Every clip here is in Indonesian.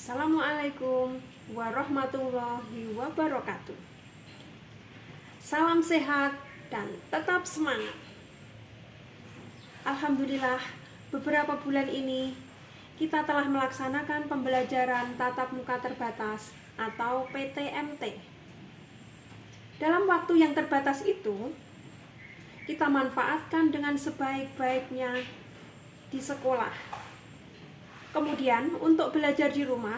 Assalamualaikum warahmatullahi wabarakatuh. Salam sehat dan tetap semangat. Alhamdulillah, beberapa bulan ini kita telah melaksanakan pembelajaran tatap muka terbatas atau PTMT. Dalam waktu yang terbatas itu, kita manfaatkan dengan sebaik-baiknya di sekolah. Kemudian untuk belajar di rumah,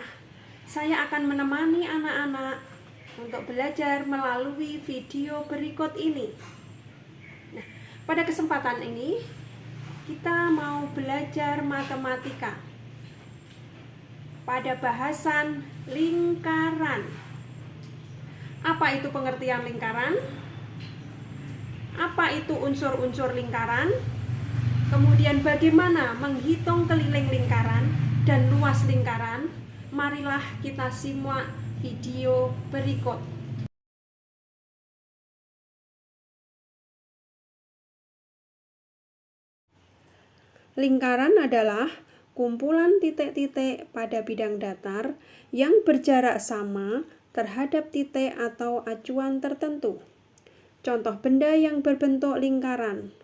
saya akan menemani anak-anak untuk belajar melalui video berikut ini. Nah, pada kesempatan ini kita mau belajar matematika pada bahasan lingkaran. Apa itu pengertian lingkaran? Apa itu unsur-unsur lingkaran? Kemudian bagaimana menghitung keliling lingkaran dan luas lingkaran? Marilah kita simak video berikut. Lingkaran adalah kumpulan titik-titik pada bidang datar yang berjarak sama terhadap titik atau acuan tertentu. Contoh benda yang berbentuk lingkaran: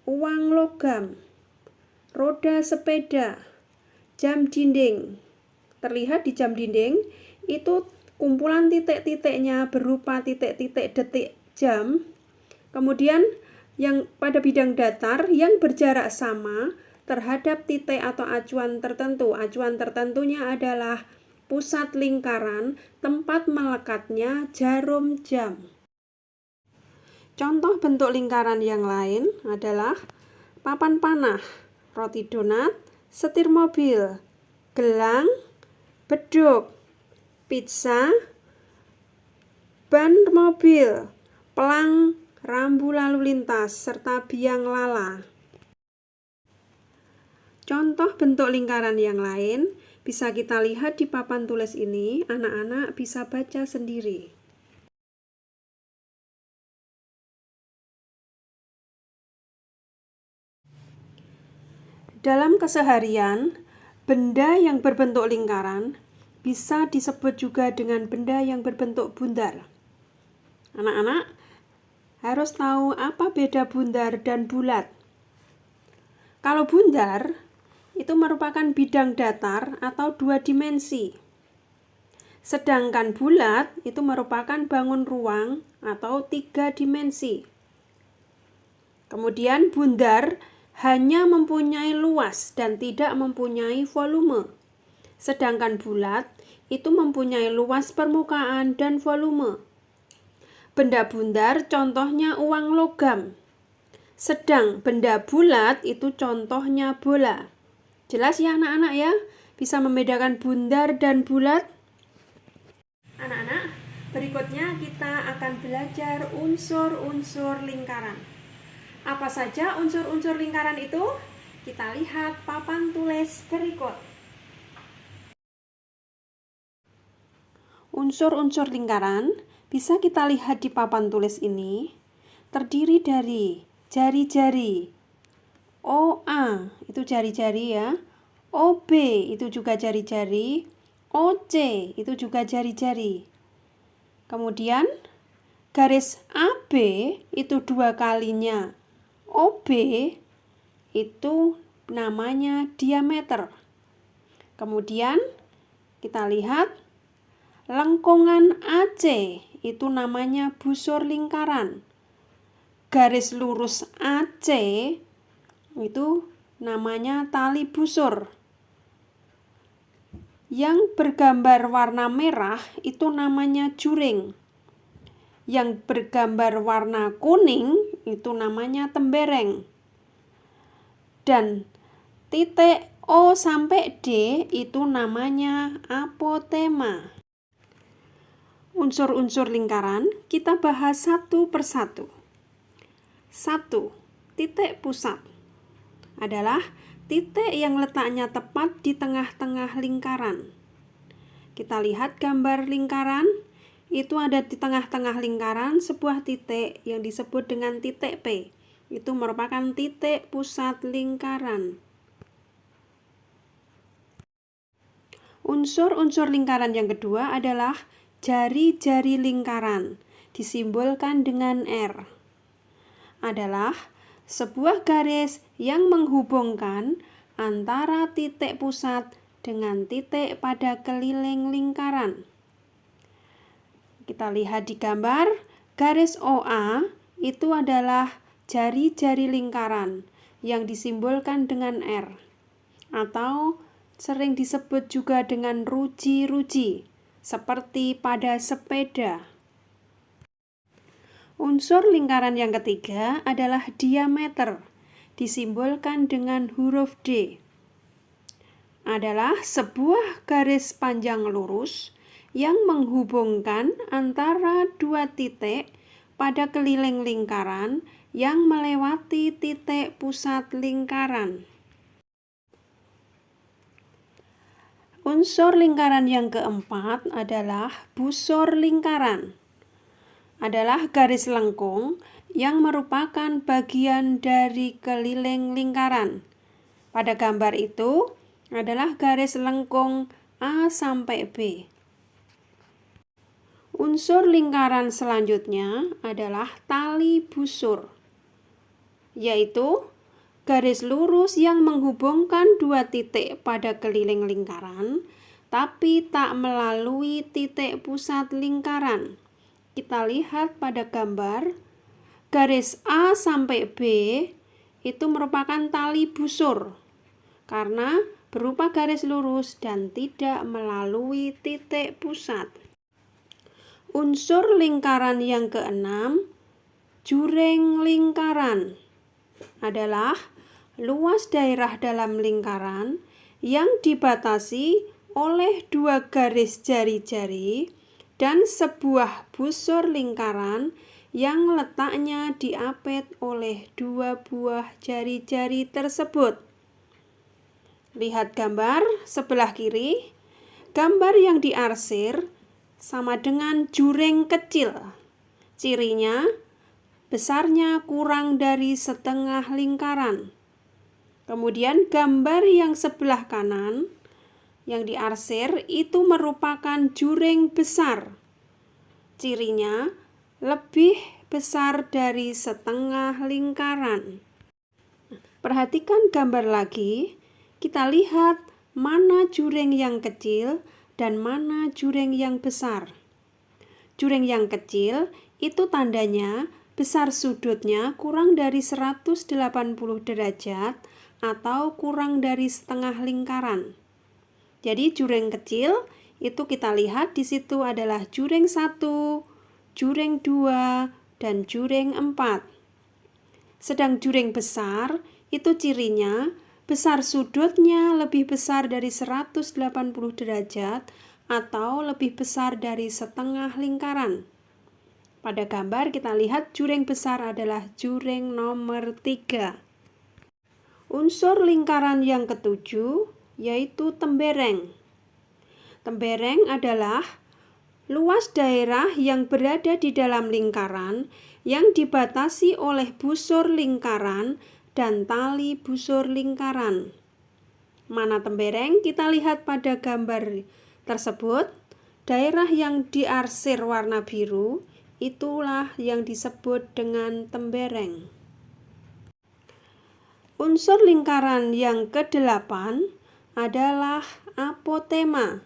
uang logam, roda sepeda, jam dinding. Terlihat di jam dinding itu kumpulan titik-titiknya berupa titik-titik detik jam. Kemudian yang pada bidang datar yang berjarak sama terhadap titik atau acuan tertentu. Acuan tertentunya adalah pusat lingkaran, tempat melekatnya jarum jam. Contoh bentuk lingkaran yang lain adalah papan panah, roti donat, setir mobil, gelang, beduk, pizza, ban mobil, pelang rambu lalu lintas, serta biang lala. Contoh bentuk lingkaran yang lain bisa kita lihat di papan tulis ini. Anak-anak bisa baca sendiri. Dalam keseharian, benda yang berbentuk lingkaran bisa disebut juga dengan benda yang berbentuk bundar. Anak-anak harus tahu apa beda bundar dan bulat. Kalau bundar itu merupakan bidang datar atau dua dimensi. Sedangkan bulat itu merupakan bangun ruang atau tiga dimensi. Kemudian bundar hanya mempunyai luas dan tidak mempunyai volume. Sedangkan bulat itu mempunyai luas permukaan dan volume. Benda bundar contohnya uang logam. Sedang benda bulat itu contohnya bola. Jelas ya anak-anak ya? Bisa membedakan bundar dan bulat? Anak-anak, berikutnya kita akan belajar unsur-unsur lingkaran. Apa saja unsur-unsur lingkaran itu? Kita lihat papan tulis berikut. Unsur-unsur lingkaran bisa kita lihat di papan tulis ini. Terdiri dari jari-jari. OA itu jari-jari ya. OB itu juga jari-jari. OC itu juga jari-jari. Kemudian garis AB itu dua kalinya OB itu namanya diameter. Kemudian kita lihat lengkungan AC itu namanya busur lingkaran. Garis lurus AC itu namanya tali busur. Yang bergambar warna merah itu namanya juring. Yang bergambar warna kuning itu namanya tembereng. Dan titik O sampai D itu namanya apotema. Unsur-unsur lingkaran kita bahas satu persatu. 1. Titik pusat adalah titik yang letaknya tepat di tengah-tengah lingkaran. Kita lihat gambar lingkaran. Itu ada di tengah-tengah lingkaran sebuah titik yang disebut dengan titik P. Itu merupakan titik pusat lingkaran. Unsur-unsur lingkaran yang kedua adalah jari-jari lingkaran, disimbolkan dengan R. Adalah sebuah garis yang menghubungkan antara titik pusat dengan titik pada keliling lingkaran. Kita lihat di gambar, garis OA itu adalah jari-jari lingkaran yang disimbolkan dengan R, atau sering disebut juga dengan ruji-ruji, seperti pada sepeda. Unsur lingkaran yang ketiga adalah diameter, disimbolkan dengan huruf D. Adalah sebuah garis panjang lurus yang menghubungkan antara dua titik pada keliling lingkaran yang melewati titik pusat lingkaran. Unsur lingkaran yang keempat adalah busur lingkaran. Adalah garis lengkung yang merupakan bagian dari keliling lingkaran. Pada gambar itu adalah garis lengkung A sampai B. Unsur lingkaran selanjutnya adalah tali busur, yaitu garis lurus yang menghubungkan dua titik pada keliling lingkaran, tapi tak melalui titik pusat lingkaran. Kita lihat pada gambar, garis A sampai B itu merupakan tali busur, karena berupa garis lurus dan tidak melalui titik pusat. Unsur lingkaran yang keenam, juring lingkaran, adalah luas daerah dalam lingkaran yang dibatasi oleh dua garis jari-jari dan sebuah busur lingkaran yang letaknya diapit oleh dua buah jari-jari tersebut. Lihat gambar sebelah kiri. Gambar yang diarsir sama dengan juring kecil. Cirinya, besarnya kurang dari setengah lingkaran. Kemudian gambar yang sebelah kanan yang diarsir itu merupakan juring besar. Cirinya lebih besar dari setengah lingkaran. Perhatikan gambar lagi, kita lihat mana juring yang kecil dan mana juring yang besar. Juring yang kecil itu tandanya besar sudutnya kurang dari 180 derajat atau kurang dari setengah lingkaran. Jadi juring kecil itu kita lihat di situ adalah juring 1, juring 2, dan juring 4. Sedang juring besar itu cirinya besar sudutnya lebih besar dari 180 derajat atau lebih besar dari setengah lingkaran. Pada gambar kita lihat juring besar adalah juring nomor 3. Unsur lingkaran yang ketujuh yaitu tembereng. Tembereng adalah luas daerah yang berada di dalam lingkaran yang dibatasi oleh busur lingkaran dan tali busur lingkaran. Mana tembereng? Kita lihat pada gambar tersebut. Daerah yang diarsir warna biru itulah yang disebut dengan tembereng. Unsur lingkaran yang ke-8 adalah apotema,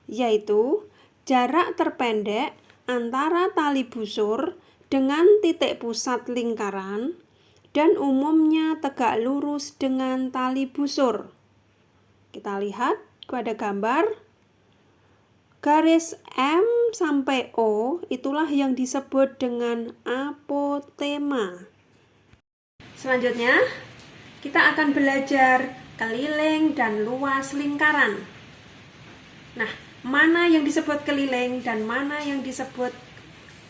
yaitu jarak terpendek antara tali busur dengan titik pusat lingkaran dan umumnya tegak lurus dengan tali busur. Kita lihat pada gambar, garis M sampai O itulah yang disebut dengan apotema. Selanjutnya, kita akan belajar keliling dan luas lingkaran. Nah, mana yang disebut keliling dan mana yang disebut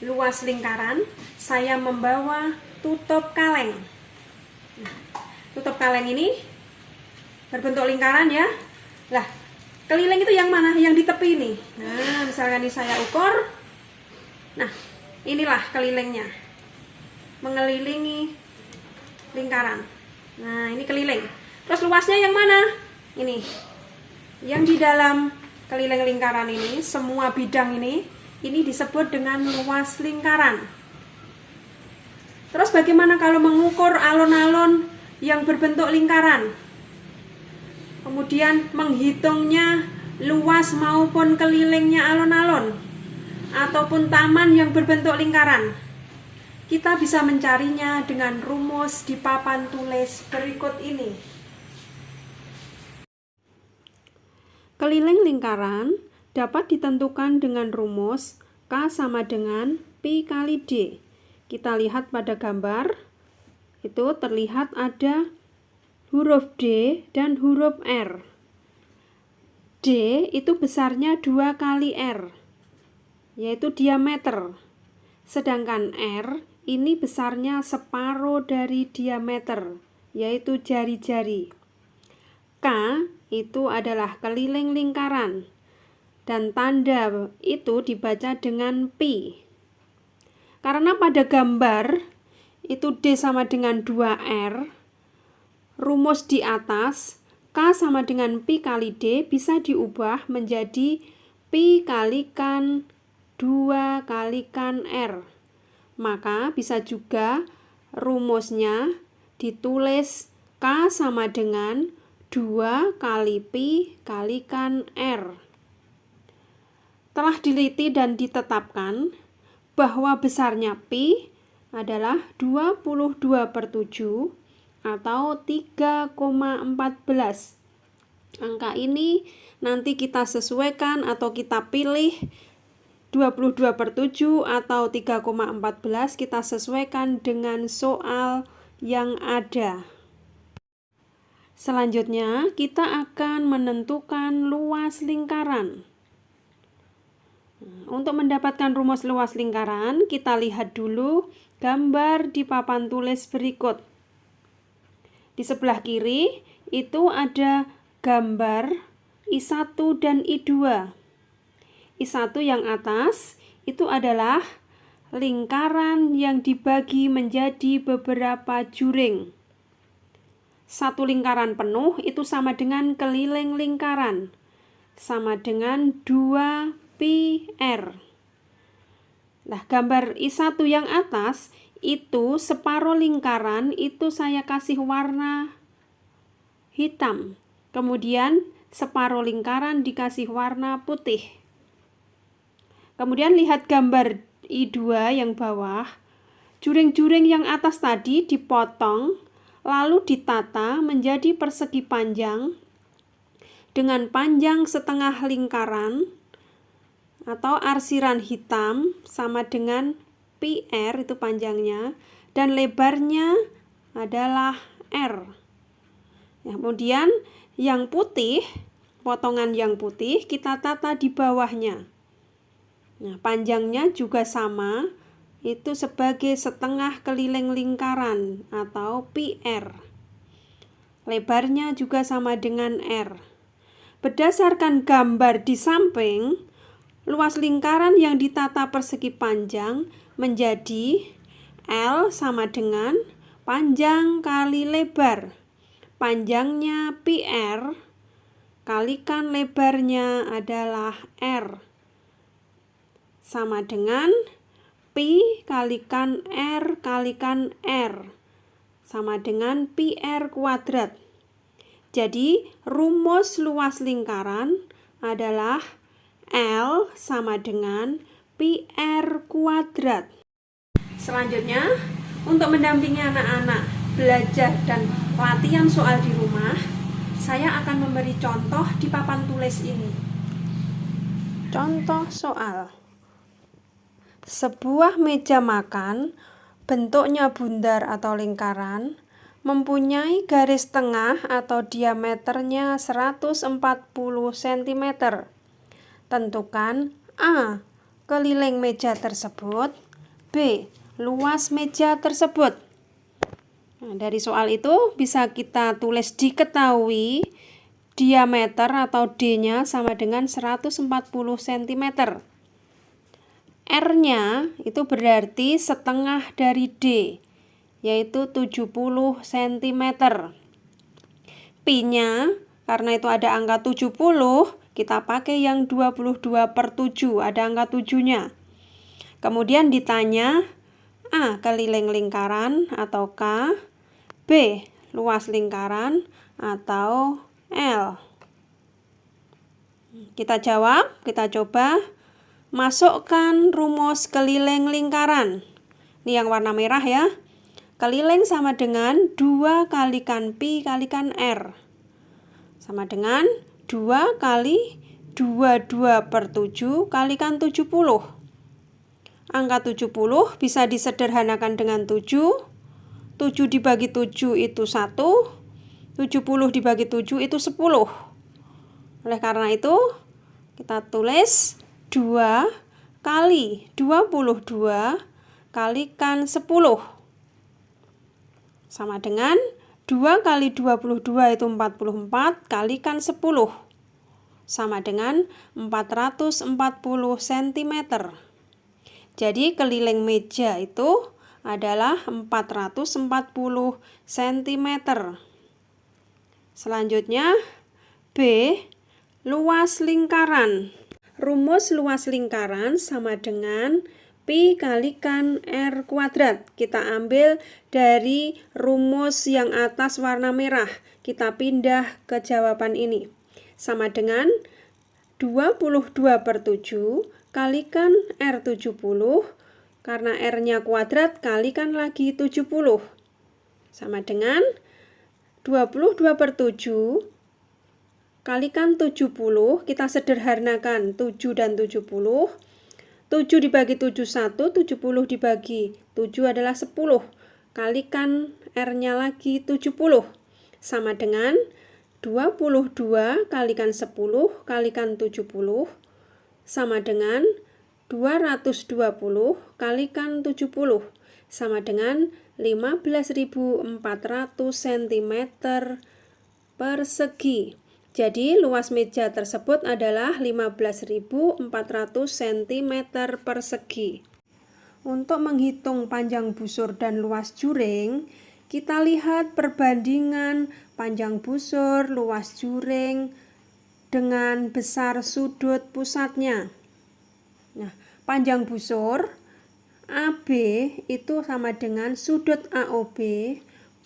luas lingkaran? Saya membawa tutup kaleng. Nah, tutup kaleng ini berbentuk lingkaran ya. Lah, keliling itu yang mana? Yang di tepi ini. Nah, misalkan ini saya ukur. Nah, inilah kelilingnya. Mengelilingi lingkaran. Nah, ini keliling. Terus luasnya yang mana? Ini. Yang di dalam keliling lingkaran ini, semua bidang ini disebut dengan luas lingkaran. Terus bagaimana kalau mengukur alon-alon yang berbentuk lingkaran? Kemudian menghitungnya luas maupun kelilingnya alon-alon ataupun taman yang berbentuk lingkaran. Kita bisa mencarinya dengan rumus di papan tulis berikut ini. Keliling lingkaran dapat ditentukan dengan rumus K sama dengan Pi kali D. Kita lihat pada gambar, itu terlihat ada huruf D dan huruf R. D itu besarnya 2 kali R, yaitu diameter. Sedangkan R ini besarnya separuh dari diameter, yaitu jari-jari. K itu adalah keliling lingkaran, dan tanda itu dibaca dengan Pi. Karena pada gambar itu D sama dengan 2R, rumus di atas K sama dengan Pi kali D bisa diubah menjadi Pi kalikan 2 kalikan R. Maka bisa juga rumusnya ditulis K sama dengan 2 kali Pi kalikan R. Telah diliti dan ditetapkan bahwa besarnya Pi adalah 22/7 atau 3,14. Angka ini nanti kita sesuaikan atau kita pilih 22/7 atau 3,14, kita sesuaikan dengan soal yang ada. Selanjutnya kita akan menentukan luas lingkaran. Untuk mendapatkan rumus luas lingkaran, kita lihat dulu gambar di papan tulis berikut. Di sebelah kiri itu ada gambar I1 dan I2. I1 yang atas itu adalah lingkaran yang dibagi menjadi beberapa juring. Satu lingkaran penuh itu sama dengan keliling lingkaran, sama dengan 2 pi R. Nah, gambar I1 yang atas itu separuh lingkaran itu saya kasih warna hitam. Kemudian separuh lingkaran dikasih warna putih. Kemudian lihat gambar I2 yang bawah. Juring-juring yang atas tadi dipotong lalu ditata menjadi persegi panjang dengan panjang setengah lingkaran atau arsiran hitam sama dengan PR itu panjangnya, dan lebarnya adalah R. Ya, kemudian yang putih, potongan yang putih kita tata di bawahnya. Nah, panjangnya juga sama, itu sebagai setengah keliling lingkaran atau PR. Lebarnya juga sama dengan R. Berdasarkan gambar di samping, luas lingkaran yang ditata persegi panjang menjadi L sama dengan panjang kali lebar. Panjangnya PR kalikan lebarnya adalah R. Sama dengan Pi kalikan R kalikan R. Sama dengan PR kuadrat. Jadi rumus luas lingkaran adalah L sama dengan PR kuadrat. Selanjutnya, untuk mendampingi anak-anak belajar dan latihan soal di rumah, saya akan memberi contoh di papan tulis ini. Contoh soal. Sebuah meja makan, bentuknya bundar atau lingkaran, mempunyai garis tengah atau diameternya 140 cm. Tentukan A. Keliling meja tersebut, B. Luas meja tersebut. Nah, dari soal itu bisa kita tulis diketahui diameter atau D-nya sama dengan 140 cm. R-nya itu berarti setengah dari D, yaitu 70 cm. Pi-nya, karena itu ada angka 70, kita pakai yang 22/7, ada angka 7-nya. Kemudian ditanya A. Keliling lingkaran atau K, B. Luas lingkaran atau L. Kita jawab, kita coba. Masukkan rumus keliling lingkaran. Ini yang warna merah ya. Keliling sama dengan 2 kalikan pi kalikan R. Sama dengan 2 kali 22/7 kalikan 70. Angka 70 bisa disederhanakan dengan 7. 7 dibagi 7 itu 1. 70 dibagi 7 itu 10. Oleh karena itu, kita tulis 2 kali 22 kalikan 10. Sama dengan 2 kali 22 itu 44 kalikan 10. Sama dengan 440 cm. Jadi keliling meja itu adalah 440 cm. Selanjutnya B. Luas lingkaran. Rumus luas lingkaran sama dengan pi kalikan R kuadrat. Kita ambil dari rumus yang atas warna merah. Kita pindah ke jawaban ini. Sama dengan 22/7 kalikan R70, karena R-nya kuadrat kalikan lagi 70. Sama dengan 22/7 kalikan 70, kita sederhanakan 7 dan 70. 7 dibagi 7 1, 70 dibagi 7 adalah 10. Kalikan R-nya lagi 70. Sama dengan 22 kalikan 10 kalikan 70 sama dengan 220 kalikan 70 sama dengan 15.400 cm persegi. Jadi luas meja tersebut adalah 15.400 cm persegi. Untuk menghitung panjang busur dan luas juring, kita lihat perbandingan panjang busur, luas juring dengan besar sudut pusatnya. Nah, panjang busur AB itu sama dengan sudut AOB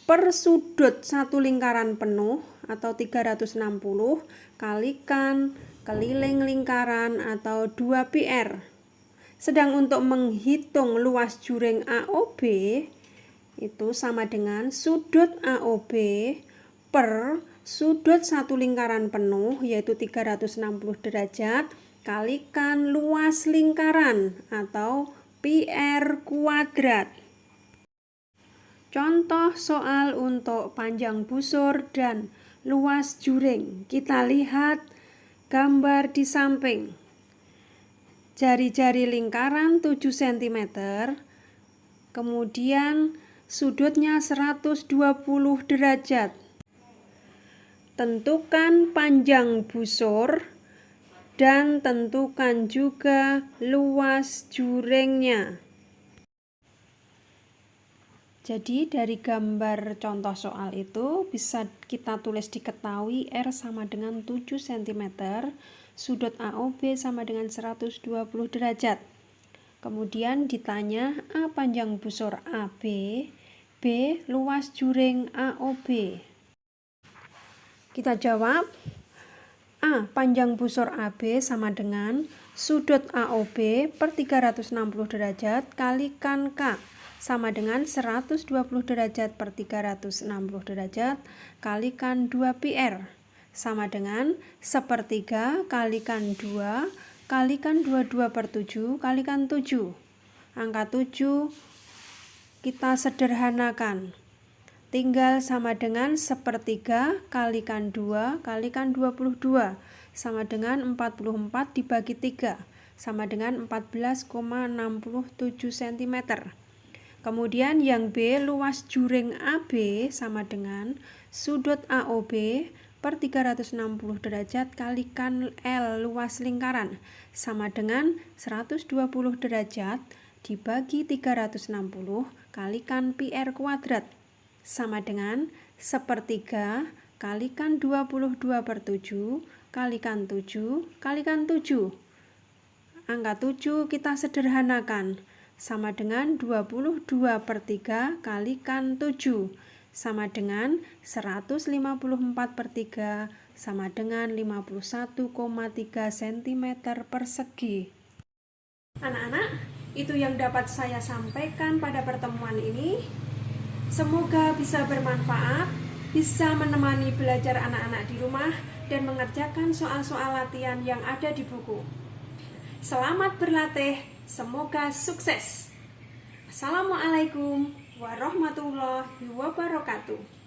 per sudut satu lingkaran penuh atau 360 kalikan keliling lingkaran atau 2πr. Sedang untuk menghitung luas juring AOB itu sama dengan sudut AOB per sudut satu lingkaran penuh yaitu 360 derajat kalikan luas lingkaran atau πr kuadrat. Contoh soal untuk panjang busur dan luas juring. Kita lihat gambar di samping. Jari-jari lingkaran 7 cm, kemudian sudutnya 120 derajat. Tentukan panjang busur dan tentukan juga luas juringnya. Jadi dari gambar contoh soal itu bisa kita tulis diketahui R sama dengan 7 cm, sudut AOB sama dengan 120 derajat. Kemudian ditanya A panjang busur AB, B luas juring AOB. Kita jawab A panjang busur AB sama dengan sudut AOB per 360 derajat kalikan K sama dengan 120 derajat per 360 derajat kalikan 2πr sama dengan sepertiga kalikan 2 kalikan 22/7 kalikan 7. Angka 7 kita sederhanakan. Tinggal sama dengan sepertiga kalikan 2 kalikan 22 sama dengan 44 dibagi 3 sama dengan 14,67 cm. Kemudian yang B luas juring AB sama dengan sudut AOB per 360 derajat kalikan L luas lingkaran sama dengan 120 derajat dibagi 360 kalikan πr kuadrat sama dengan sepertiga kalikan 22/7 kalikan 7 kalikan 7. Angka 7 kita sederhanakan, sama dengan 22/3 kalikan 7, sama dengan 154/3, sama dengan 51,3 cm persegi. Anak-anak, itu yang dapat saya sampaikan pada pertemuan ini. Semoga bisa bermanfaat, bisa menemani belajar anak-anak di rumah dan mengerjakan soal-soal latihan yang ada di buku. Selamat berlatih, semoga sukses. Assalamualaikum warahmatullahi wabarakatuh.